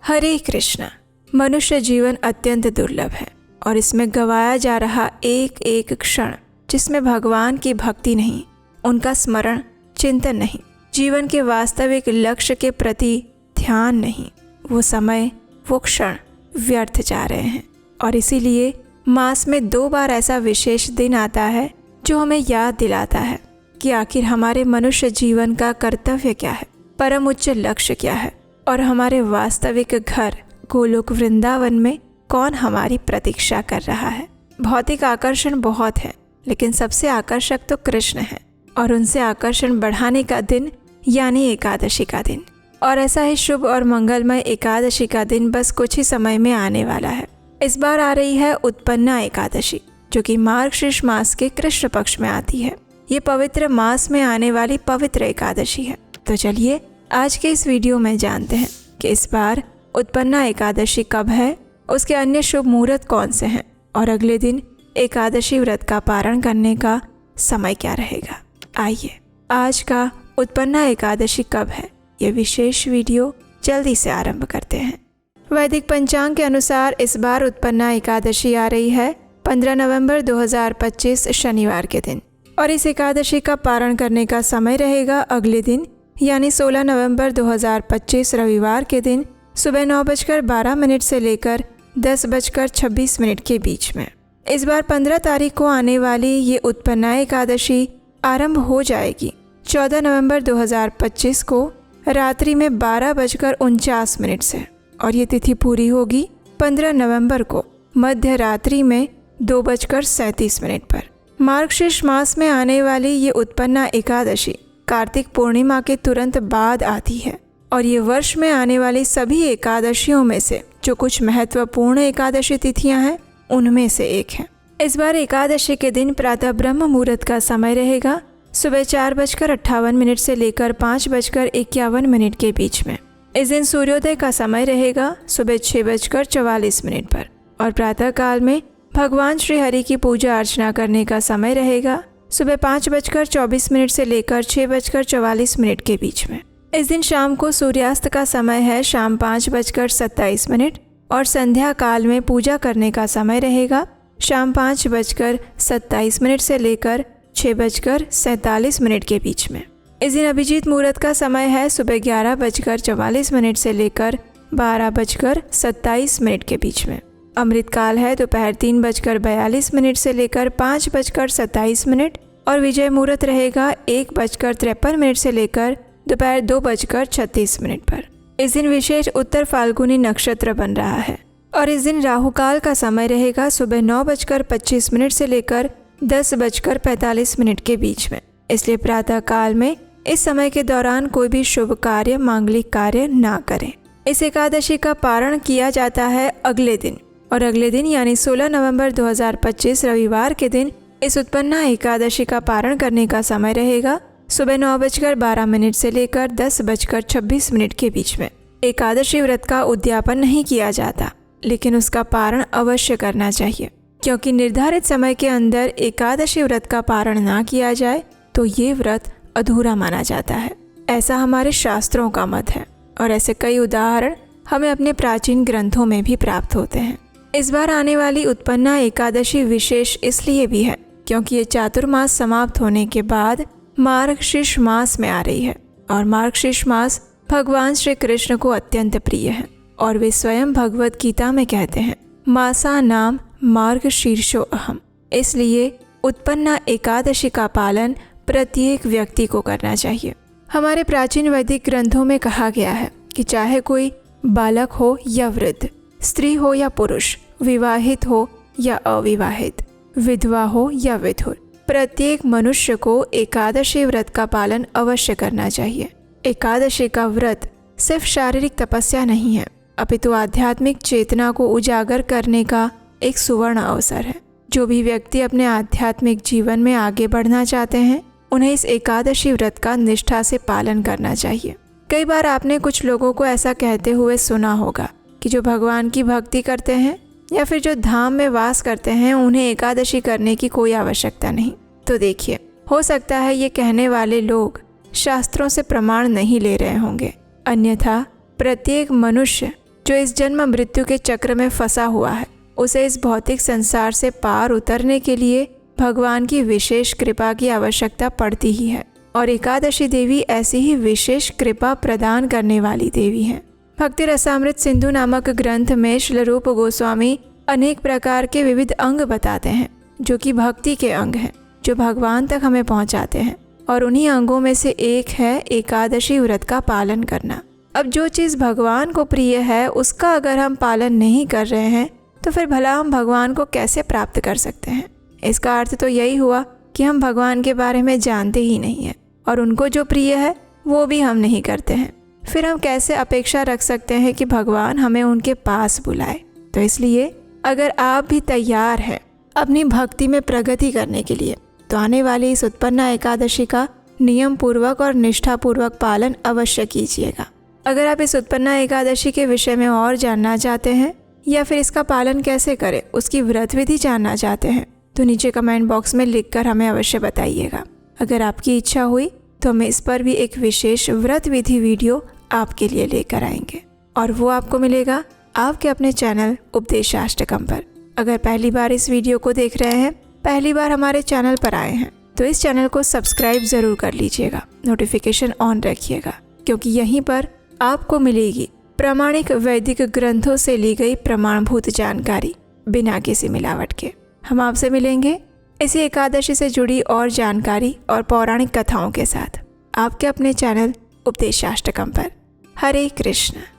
हरे कृष्णा। मनुष्य जीवन अत्यंत दुर्लभ है और इसमें गवाया जा रहा एक एक क्षण जिसमें भगवान की भक्ति नहीं, उनका स्मरण चिंतन नहीं, जीवन के वास्तविक लक्ष्य के प्रति ध्यान नहीं, वो समय वो क्षण व्यर्थ जा रहे हैं। और इसीलिए मास में 2 बार ऐसा विशेष दिन आता है जो हमें याद दिलाता है कि आखिर हमारे मनुष्य जीवन का कर्तव्य क्या है, परम उच्च लक्ष्य क्या है और हमारे वास्तविक घर गोलोक वृंदावन में कौन हमारी प्रतीक्षा कर रहा है। भौतिक आकर्षण बहुत है, लेकिन सबसे आकर्षक तो कृष्ण है और उनसे आकर्षण बढ़ाने का दिन यानी एकादशी का दिन। और ऐसा ही शुभ और मंगलमय एकादशी का दिन बस कुछ ही समय में आने वाला है। इस बार आ रही है उत्पन्ना एकादशी, जो कि मार्गशीर्ष मास के कृष्ण पक्ष में आती है। ये पवित्र मास में आने वाली पवित्र एकादशी है। तो चलिए आज के इस वीडियो में जानते हैं कि इस बार उत्पन्ना एकादशी कब है, उसके अन्य शुभ मुहूर्त कौन से हैं और अगले दिन एकादशी व्रत का पारण करने का समय क्या रहेगा। आइए आज का उत्पन्ना एकादशी कब है ये विशेष वीडियो जल्दी से आरंभ करते हैं। वैदिक पंचांग के अनुसार इस बार उत्पन्ना एकादशी आ रही है 15 नवंबर 2025 शनिवार के दिन और इस एकादशी का पारण करने का समय रहेगा अगले दिन यानी 16 नवंबर 2025 रविवार के दिन सुबह 9:12 से लेकर 10:26 के बीच में। इस बार 15 तारीख को आने वाली ये उत्पन्ना एकादशी आरंभ हो जाएगी 14 नवंबर 2025 को रात्रि में 12:49 से और ये तिथि पूरी होगी 15 नवंबर को मध्य रात्रि में 2:37 पर। मार्गशीर्ष मास में आने वाली ये उत्पन्ना एकादशी कार्तिक पूर्णिमा के तुरंत बाद आती है और ये वर्ष में आने वाली सभी एकादशियों में से जो कुछ महत्वपूर्ण एकादशी तिथियां हैं उनमें से एक है। इस बार एकादशी के दिन प्रातः ब्रह्म मुहूर्त का समय रहेगा सुबह 4:58 से लेकर 5:51 के बीच में। इस दिन सूर्योदय का समय रहेगा सुबह 6:44 पर और प्रातः काल में भगवान श्री हरि की पूजा अर्चना करने का समय रहेगा सुबह 5:24 से लेकर 6:44 के बीच में। इस दिन शाम को सूर्यास्त का समय है शाम 5:27 और संध्या काल में पूजा करने का समय रहेगा शाम 5:27 से लेकर 6:47 के बीच में। इस दिन अभिजीत मुहूर्त का समय है सुबह 11:44 से लेकर 12:27 के बीच में। अमृत काल है दोपहर 3:42 से लेकर 5:27 और विजय मुहूर्त रहेगा 1:53 से लेकर दोपहर 2:36 पर। इस दिन विशेष उत्तर फाल्गुनी नक्षत्र बन रहा है और इस दिन राहु काल का समय रहेगा सुबह 9:25 से लेकर 10:45 के बीच में। इसलिए प्रातः काल में इस समय के दौरान कोई भी शुभ कार्य मांगलिक कार्य ना करें। इस एकादशी का पारण किया जाता है अगले दिन और अगले दिन यानी 16 नवंबर 2025 रविवार के दिन इस उत्पन्ना एकादशी का पारण करने का समय रहेगा सुबह 9:12 से लेकर 10:26 के बीच में। एकादशी व्रत का उद्यापन नहीं किया जाता, लेकिन उसका पारण अवश्य करना चाहिए, क्योंकि निर्धारित समय के अंदर एकादशी व्रत का पारण ना किया जाए तो ये व्रत अधूरा माना जाता है। ऐसा हमारे शास्त्रों का मत है और ऐसे कई उदाहरण हमें अपने प्राचीन ग्रंथों में भी प्राप्त होते हैं। इस बार आने वाली उत्पन्ना एकादशी विशेष इसलिए भी है क्योंकि ये चातुर्मास समाप्त होने के बाद मार्गशीर्ष मास में आ रही है और मार्गशीर्ष मास भगवान श्री कृष्ण को अत्यंत प्रिय है और वे स्वयं भगवत गीता में कहते हैं मासा नाम मार्गशीर्षो अहम। इसलिए उत्पन्ना एकादशी का पालन प्रत्येक व्यक्ति को करना चाहिए। हमारे प्राचीन वैदिक ग्रंथों में कहा गया है कि चाहे कोई बालक हो या वृद्ध, स्त्री हो या पुरुष, विवाहित हो या अविवाहित, विधवा हो या विधुर, प्रत्येक मनुष्य को एकादशी व्रत का पालन अवश्य करना चाहिए। एकादशी का व्रत सिर्फ शारीरिक तपस्या नहीं है, अपितु आध्यात्मिक चेतना को उजागर करने का एक सुवर्ण अवसर है। जो भी व्यक्ति अपने आध्यात्मिक जीवन में आगे बढ़ना चाहते हैं उन्हें इस एकादशी व्रत का निष्ठा से पालन करना चाहिए। कई बार आपने कुछ लोगों को ऐसा कहते हुए सुना होगा कि जो भगवान की भक्ति करते हैं या फिर जो धाम में वास करते हैं उन्हें एकादशी करने की कोई आवश्यकता नहीं। तो देखिए, हो सकता है ये कहने वाले लोग शास्त्रों से प्रमाण नहीं ले रहे होंगे, अन्यथा प्रत्येक मनुष्य जो इस जन्म मृत्यु के चक्र में फंसा हुआ है, उसे इस भौतिक संसार से पार उतरने के लिए भगवान की विशेष कृपा की आवश्यकता पड़ती ही है। और एकादशी देवी ऐसी ही विशेष कृपा प्रदान करने वाली देवी हैं। भक्ति रसामृत सिंधु नामक ग्रंथ में श्रील रूप गोस्वामी अनेक प्रकार के विविध अंग बताते हैं, जो कि भक्ति के अंग हैं, जो भगवान तक हमें पहुंचाते हैं। और उन्हीं अंगों में से एक है एकादशी व्रत का पालन करना। अब जो चीज़ भगवान को प्रिय है उसका अगर हम पालन नहीं कर रहे हैं तो फिर भला हम भगवान को कैसे प्राप्त कर सकते हैं। इसका अर्थ तो यही हुआ कि हम भगवान के बारे में जानते ही नहीं हैं और उनको जो प्रिय है वो भी हम नहीं करते हैं। फिर हम कैसे अपेक्षा रख सकते हैं कि भगवान हमें उनके पास बुलाए। तो इसलिए अगर आप भी तैयार हैं अपनी भक्ति में प्रगति करने के लिए, तो आने वाली इस उत्पन्ना एकादशी का नियम पूर्वक और निष्ठापूर्वक पालन अवश्य कीजिएगा। अगर आप इस उत्पन्ना एकादशी के विषय में और जानना चाहते हैं या फिर इसका पालन कैसे करें उसकी व्रत विधि जानना चाहते हैं, तो नीचे कमेंट बॉक्स में लिखकर हमें अवश्य बताइएगा। अगर आपकी इच्छा हुई तो हम इस पर भी एक विशेष व्रत विधि वीडियो आपके लिए लेकर आएंगे और वो आपको मिलेगा आपके अपने चैनल उपदेशाष्टकम पर। अगर पहली बार इस वीडियो को देख रहे हैं, पहली बार हमारे चैनल पर आए हैं, तो इस चैनल को सब्सक्राइब ज़रूर कर लीजिएगा, नोटिफिकेशन ऑन रखिएगा, क्योंकि यहीं पर आपको मिलेगी प्रामाणिक वैदिक ग्रंथों से ली गई प्रमाणभूत जानकारी बिना किसी मिलावट के। हम आपसे मिलेंगे इसी एकादशी से जुड़ी और जानकारी और पौराणिक कथाओं के साथ आपके अपने चैनल उपदेशाष्टकम पर। हरे कृष्ण।